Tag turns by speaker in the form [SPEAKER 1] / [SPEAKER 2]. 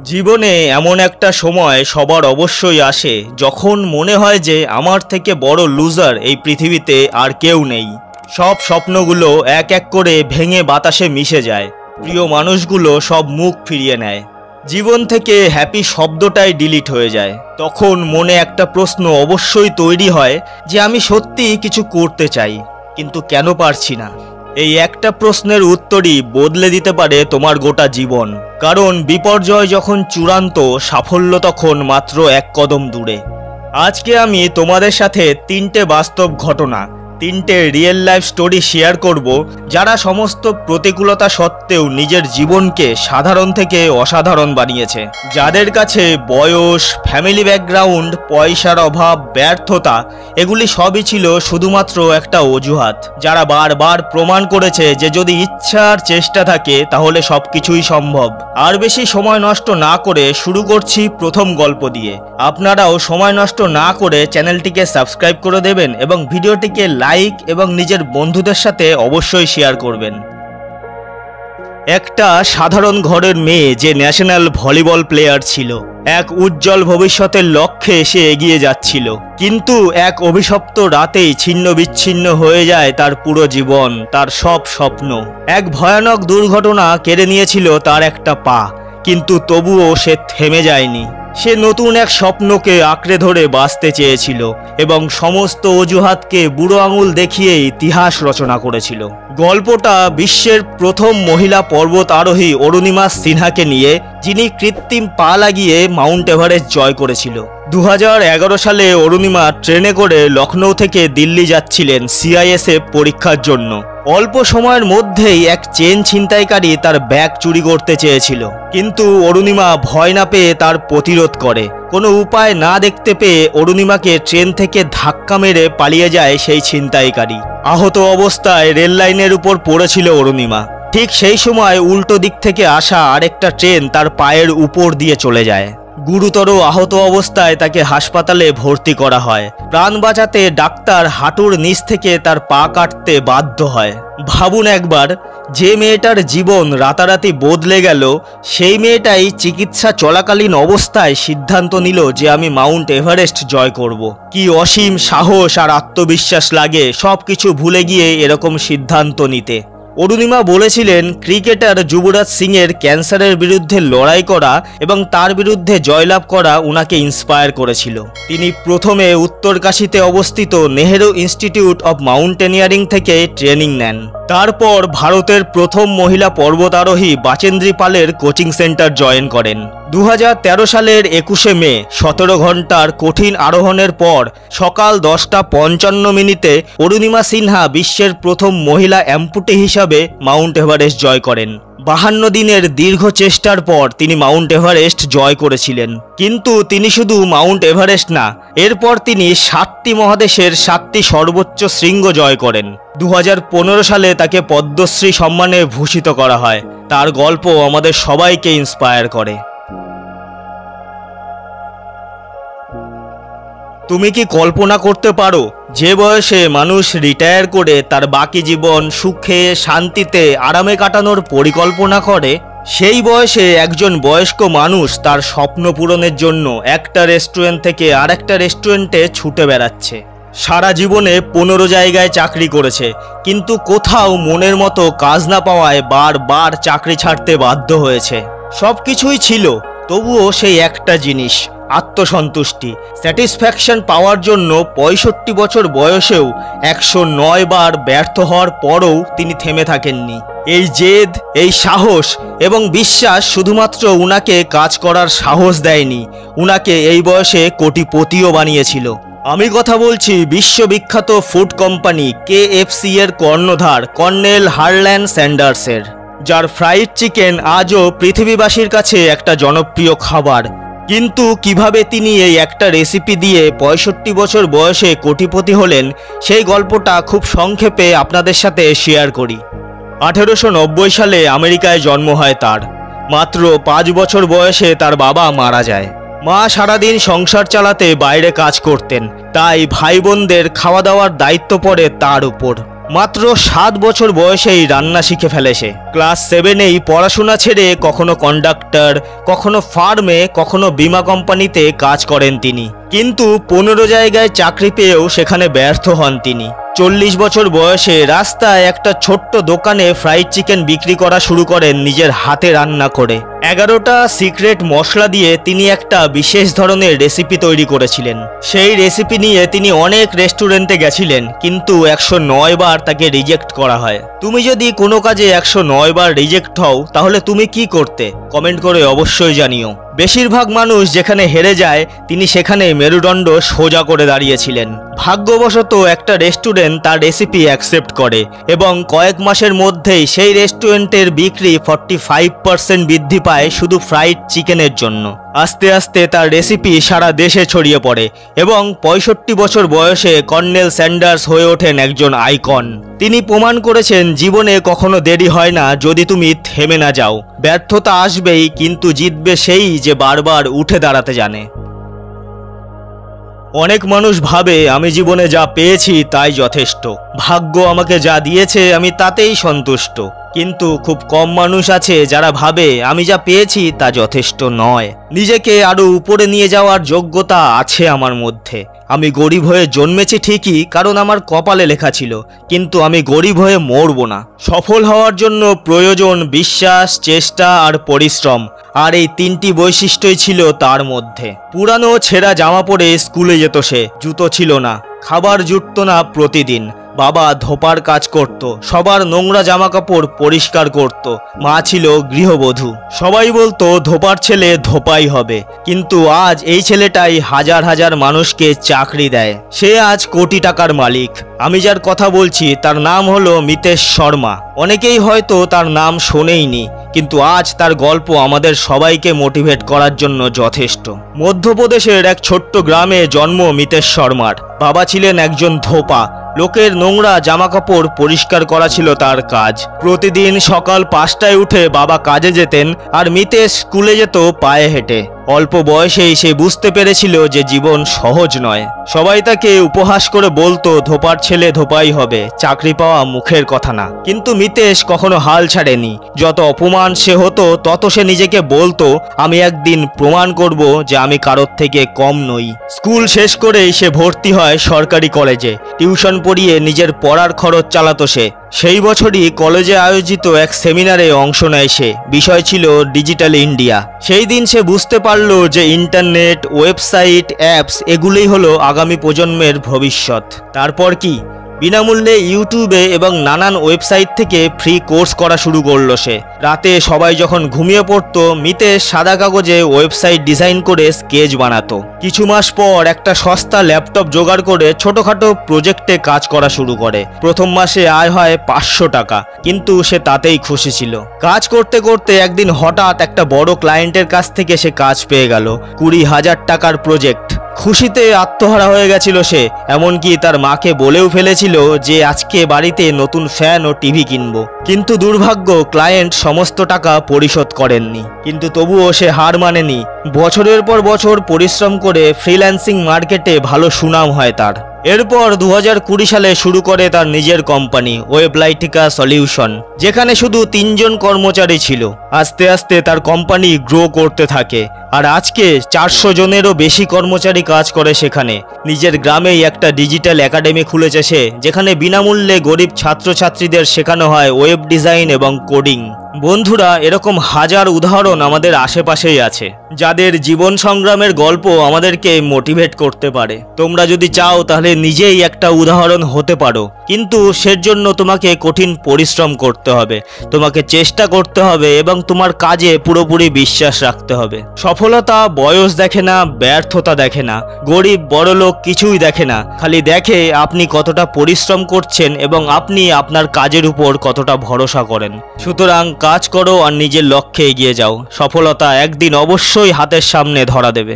[SPEAKER 1] জীবনে এমন একটা সময় সবার অবশ্যই আসে যখন মনে হয় যে আমার থেকে বড় লুজার এই পৃথিবীতে আর কেউ নেই। সব স্বপ্নগুলো এক এক করে ভেঙে বাতাসে মিশে যায়, প্রিয় মানুষগুলো সব মুখ ফিরিয়ে নেয়, জীবন থেকে হ্যাপি শব্দটাই ডিলিট হয়ে যায়। তখন মনে একটা প্রশ্ন অবশ্যই তৈরি হয় যে আমি সত্যিই কিছু করতে চাই, কিন্তু কেন পারছি না। এই একটা প্রশ্নের উত্তরই বদলে দিতে পারে তোমার গোটা জীবন। কারণ বিপর্যয় যখন চূড়ান্ত, সাফল্য তখন মাত্র এক কদম দূরে। আজকে আমি তোমাদের সাথে তিনটে বাস্তব ঘটনা, তিনটে রিয়েল লাইফ স্টোরি শেয়ার করব, যারা সমস্ত প্রতিকূলতা সত্ত্বেও নিজের জীবনকে সাধারণ থেকে অসাধারণ বানিয়েছে। যাদের কাছে বয়স, ফ্যামিলি ব্যাকগ্রাউন্ড, পয়সার অভাব, ব্যর্থতা এগুলি সবই ছিল শুধুমাত্র একটা অজুহাত। যারা বারবার প্রমাণ করেছে যে যদি ইচ্ছা আর চেষ্টা থাকে তাহলে সব কিছুই সম্ভব। আর বেশি সময় নষ্ট না করে শুরু করছি প্রথম গল্প দিয়ে। আপনারাও সময় নষ্ট না করে চ্যানেলটিকে সাবস্ক্রাইব করে দেবেন এবং ভিডিওটিকে লাইক এবং নিজের বন্ধুদের সাথে অবশ্যই শেয়ার করবেন। একটা সাধারণ ঘরের মেয়ে যে ন্যাশনাল ভলিবল প্লেয়ার ছিল, এক উজ্জ্বল ভবিষ্যতের লক্ষ্যে এসে এগিয়ে যাচ্ছিল, কিন্তু এক অভিশপ্ত রাতেই ছিন্ন বিচ্ছিন্ন হয়ে যায় তার পুরো জীবন, তার সব স্বপ্ন। এক ভয়ানক দুর্ঘটনা কেড়ে নিয়েছিল তার একটা পা, কিন্তু তবুও সে থেমে যায়নি। সে নতুন এক স্বপ্নকে আঁকড়ে ধরে বাঁচতে চেয়েছিল এবং সমস্ত অজুহাতকে বুড়ো আঙুল দেখিয়ে ইতিহাস রচনা করেছিল। গল্পটা বিশ্বের প্রথম মহিলা পর্বত আরোহী অরুণিমা সিনহাকে নিয়ে, যিনি কৃত্রিম পা লাগিয়ে মাউন্ট এভারেস্ট জয় করেছিল। 2011 সালে অরুণিমা ট্রেনে করে লখনৌ থেকে দিল্লি যাচ্ছিলেন সিআইএসএফ পরীক্ষার জন্য। অল্প সময়ের মধ্যেই এক চেন ছিনতাইকারী তার ব্যাগ চুরি করতে চেয়েছিল, কিন্তু অরুণিমা ভয় না পেয়ে তার প্রতিরোধ করে। কোনো উপায় না দেখতে পেয়ে অরুণিমাকে ট্রেন থেকে ধাক্কা মেরে পালিয়ে যায় সেই ছিনতাইকারী। আহত অবস্থায় রেল লাইনের উপর পড়েছিল অরুণিমা। ঠিক সেই সময় উল্টো দিক থেকে আসা আরেকটা ট্রেন তার পায়ের উপর দিয়ে চলে যায়। গুরুতর আহত অবস্থায় তাকে হাসপাতালে ভর্তি করা হয়। প্রাণ বাঁচাতে ডাক্তার হাঁটুর নিচ থেকে তার পা কাটতে বাধ্য হয়। ভাবুন একবার, যে মেয়েটার জীবন রাতারাতি বদলে গেল, সেই মেয়েটাই চিকিৎসা চলাকালীন অবস্থায় সিদ্ধান্ত নিল যে আমি মাউন্ট এভারেস্ট জয় করব। কি অসীম সাহস আর আত্মবিশ্বাস লাগে সব কিছু ভুলে গিয়ে এরকম সিদ্ধান্ত নিতে। অরুণিমা বলেছিলেন ক্রিকেটার যুবরাজ সিংয়ের ক্যান্সারের বিরুদ্ধে লড়াই করা এবং তার বিরুদ্ধে জয়লাভ করা উনাকে ইন্সপায়ার করেছিল। তিনি প্রথমে উত্তরকাশীতে অবস্থিত নেহেরু ইনস্টিটিউট অব মাউন্টেনিয়ারিং থেকে ট্রেনিং নেন। তারপর ভারতের প্রথম মহিলা পর্বতারোহী বাচেন্দ্রী পালের কোচিং সেন্টার জয়েন করেন। 2013 সালের 21শে মে 17 ঘন্টার কঠিন আরোহণের পর সকাল 10:55 অরুণিমা সিনহা বিশ্বের প্রথম মহিলা অ্যাম্পুটি হিসাবে মাউন্ট এভারেস্ট জয় করেন। 52 দিনের দীর্ঘ চেষ্টার পর তিনি মাউন্ট এভারেস্ট জয় করেছিলেন। কিন্তু তিনি শুধু মাউন্ট এভারেস্ট না, এরপর তিনি 7টি মহাদেশের 7টি সর্বোচ্চ শৃঙ্গ জয় করেন। 2015 সালে তাকে পদ্মশ্রী সম্মানে ভূষিত করা হয়। তার গল্প আমাদের সবাইকে ইন্সপায়ার করে। তুমি কি কল্পনা করতে পারো যে বয়সে মানুষ রিটায়ার করে তার বাকি জীবন সুখে শান্তিতে আরামে কাটানোর পরিকল্পনা করে? সেই বয়সে একজন বয়স্ক মানুষ তার স্বপ্ন পূরণের জন্য একটা রেস্টুরেন্ট থেকে আরেকটা রেস্টুরেন্টে ছুটে বেড়াচ্ছে। সারা জীবনে 15 জায়গায় চাকরি করেছে, কিন্তু কোথাও মনের মতো কাজ না পাওয়ায় বারবার চাকরি ছাড়তে বাধ্য হয়েছে। সব কিছুই ছিল, তবুও সেই একটা জিনিস, আত্মসন্তুষ্টি, স্যাটিসফ্যাকশন পাওয়ার জন্য 65 বছর বয়সেও 109 বার ব্যর্থ হওয়ার পরও তিনি থেমে থাকেননি। এই জেদ, এই সাহস এবং বিশ্বাস শুধুমাত্র উনাকে কাজ করার সাহস দেয়নি, উনাকে এই বয়সে কোটিপতিও বানিয়েছিল। আমি কথা বলছি বিশ্ববিখ্যাত ফুড কোম্পানি KFC এর কর্ণধার কর্নেল হারল্যান্ড স্যান্ডার্সের, যার ফ্রাইড চিকেন আজও পৃথিবীবাসীর কাছে একটা জনপ্রিয় খাবার। কিন্তু কিভাবে তিনি এই একটা রেসিপি দিয়ে 65 বছর বয়সে কোটিপতি হলেন, সেই গল্পটা খুব সংক্ষেপে আপনাদের সাথে শেয়ার করি। 1890 সালে আমেরিকায় জন্ম হয় তার। মাত্র 5 বছর বয়সে তার বাবা মারা যায়। মা সারাদিন সংসার চালাতে বাইরে কাজ করতেন, তাই ভাই বোনদের খাওয়া দাওয়ার দায়িত্ব পড়ে তার উপর। মাত্র 7 বছর বয়সেই রান্না শিখে ফেলে সে। ক্লাস 7এই পড়াশোনা ছেড়ে কখনো কন্ডাক্টর, কখনো ফার্মে, কখনো বীমা কোম্পানিতে কাজ করেন তিনি। কিন্তু 15 জায়গায় চাকরি পেয়েও সেখানে ব্যর্থ হন তিনি। 40 বছর বয়সে রাস্তায় একটা ছোট্ট দোকানে ফ্রাইড চিকেন বিক্রি করা শুরু করেন নিজের হাতে রান্না করে। 11টা সিক্রেট মশলা দিয়ে তিনি একটা বিশেষ ধরনের রেসিপি তৈরি করেছিলেন। সেই রেসিপি নিয়ে তিনি অনেক রেস্টুরেন্টে গেছিলেন, কিন্তু 109 বার তাকে রিজেক্ট করা হয়। তুমি যদি কোনো কাজে 109 বার রিজেক্ট হও তাহলে তুমি কি করতে? কমেন্ট করে অবশ্যই জানিও। বেশিরভাগ মানুষ যেখানে হেরে যায় তিনি সেখানে মেরুদণ্ড সোজা করে দাঁড়িয়েছিলেন। ভাগ্যবশত একটা রেস্টুরেন্ট তার রেসিপি অ্যাকসেপ্ট করে এবং কয়েক মাসের মধ্যেই সেই রেস্টুরেন্টের বিক্রি 45% বৃদ্ধি পায় শুধু ফ্রাইড চিকেনের জন্য। আস্তে আস্তে তার রেসিপি সারা দেশে ছড়িয়ে পড়ে এবং 65 বছর বয়সে কর্নেল স্যান্ডার্স হয়ে ওঠেন একজন আইকন। তিনি প্রমাণ করেছেন জীবনে কখনো দেরি হয় না যদি তুমি থেমে না যাও। ব্যর্থতা আসবেই, কিন্তু জিতবে সেই যে বারবার উঠে দাঁড়াতে জানে। অনেক মানুষ ভাবে আমি জীবনে যা পেয়েছি তাই যথেষ্ট, ভাগ্য আমাকে যা দিয়েছে আমি তাতেই সন্তুষ্ট। কিন্তু খুব কম মানুষ আছে যারা ভাবে আমি যা পেয়েছি তা যথেষ্ট নয়, নিজেকে আরো উপরে নিয়ে যাওয়ার যোগ্যতা আছে আমার মধ্যে। আমি গরিব হয়ে জন্মেছি ঠিকই, কারণ আমার কপালে লেখা ছিল, কিন্তু আমি গরিব হয়ে মরব না। সফল হওয়ার জন্য প্রয়োজন বিশ্বাস, চেষ্টা আর পরিশ্রম, আর এই 3টি বৈশিষ্ট্যই ছিল তার মধ্যে। পুরানো ছেঁড়া জামা পরে স্কুলে যেত সে, জুতো ছিল না, খাবার জুটতো না প্রতিদিন। বাবা ধোপার কাজ করত, সবার নোংরা জামা কাপড় পরিষ্কার করত। মা ছিল গৃহবধূ। সবাই বলতো ধোপার ছেলে ধোপাই হবে, কিন্তু আজ এই ছেলেটাই হাজার হাজার মানুষকে চাকরি দেয়। সে আজ কোটি টাকার মালিক। আমি যার কথা বলছি তার নাম হলো মিতেশ শর্মা। অনেকেই হয়তো তার নাম শোনেইনি, কিন্তু আজ তার গল্প আমাদের সবাইকে মোটিভেট করার জন্য যথেষ্ট। মধ্যপ্রদেশের এক ছোট্ট গ্রামে জন্ম মিতেশ শর্মার। বাবা ছিলেন একজন ধোপা, লোকের নোংরা জামাকাপড় পরিষ্কার করা ছিল তার কাজ। প্রতিদিন সকাল 5টায় উঠে বাবা কাজে যেতেন আর মিতেশ স্কুলে যেত পায়ে হেঁটে। অল্প বয়সেই সে বুঝতে পেরেছিল যে জীবন সহজ নয়। সবাই তাকে উপহাস করে বলতো ধোপার ছেলে ধোপাই হবে, চাকরি পাওয়া মুখের কথা না। কিন্তু মিতেশ কখনো হাল ছাড়েনি। যত অপমান সে হতো তত সে নিজেকে বলতো আমি একদিন প্রমাণ করব যে আমি কারোর থেকে কম নই। স্কুল শেষ করেই সে ভর্তি হয় সরকারি কলেজে। টিউশন পড়িয়ে নিজের পড়ার খরচ চালাতো সে। সেই বছরই কলেজে আয়োজিত এক সেমিনারে অংশ নেয় সে। বিষয় ছিল ডিজিটাল ইন্ডিয়া। সেই দিন সে বুঝতে পারলো যে ইন্টারনেট, ওয়েবসাইট, অ্যাপস এগুলোই হলো আগামী প্রজন্মের ভবিষ্যৎ। তারপর কি? বিনামূল্যে ইউটিউবে এবং নানান ওয়েবসাইট থেকে ফ্রি কোর্স করা শুরু করলো সে। রাতে সবাই যখন ঘুমিয়ে পড়তো মিতেশ সাদা কাগজে ওয়েবসাইট ডিজাইন করে স্কেচ বানাতো। কিছু মাস পর একটা সস্তা ল্যাপটপ জোগাড় করে ছোটখাটো প্রজেক্টে কাজ করা শুরু করে। প্রথম মাসে আয় হয় 500 টাকা, কিন্তু সে তাতেই খুশি ছিল। কাজ করতে করতে একদিন হঠাৎ একটা বড় ক্লায়েন্টের কাছ থেকে সে কাজ পেয়ে গেল, 20,000 টাকার প্রজেক্ট। খুশিতে আত্মহারা হয়ে গেছিল সে, এমনকি তার মাকে বলেও ফেলেছিল যে আজকে বাড়িতে নতুন ফ্যান ও টিভি কিনবো। কিন্তু দুর্ভাগ্য, ক্লায়েন্ট সমস্ত টাকা পরিশোধ করেননি। কিন্তু তবুও সে হার মানেনি। বছরের পর বছর পরিশ্রম করে ফ্রিল্যান্সিং মার্কেটে ভালো সুনাম হয় তার। এরপর 2020 সালে শুরু করে তার নিজের কোম্পানি ওয়েবলাইটিকা সলিউশন, যেখানে শুধু 3 জন কর্মচারী ছিল। আস্তে আস্তে তার কোম্পানি গ্রো করতে থাকে, আর আজকে 400 জনেরও বেশি কর্মচারী কাজ করে সেখানে। নিজের গ্রামেই একটা ডিজিটাল একাডেমি খুলেছে সে, যেখানে বিনামূল্যে গরিব ছাত্রছাত্রীদের শেখানো হয় ওয়েব ডিজাইন এবং কোডিং। বন্ধুরা, এরকম হাজার উদাহরণ আমাদের আশেপাশেই আছে, যাদের জীবন সংগ্রামের গল্প আমাদেরকে মোটিভেট করতে পারে। তোমরা যদি চাও তাহলে নিজেই একটা উদাহরণ হতে পারো, কিন্তু সের জন্য তোমাকে কঠিন পরিশ্রম করতে হবে, তোমাকে চেষ্টা করতে হবে এবং তোমার কাজে পুরোপুরি বিশ্বাস রাখতে হবে। সফলতা বয়স দেখে না, ব্যর্থতা দেখে না, গরিব বড়লোক কিছুই দেখে না, খালি দেখে আপনি কতটা পরিশ্রম করছেন এবং আপনি আপনার কাজের উপর কতটা ভরসা করেন। সুতরাং কাজ করো আর নিজের লক্ষ্যে এগিয়ে যাও। সফলতা একদিন অবশ্যই হাতের সামনে ধরা দেবে।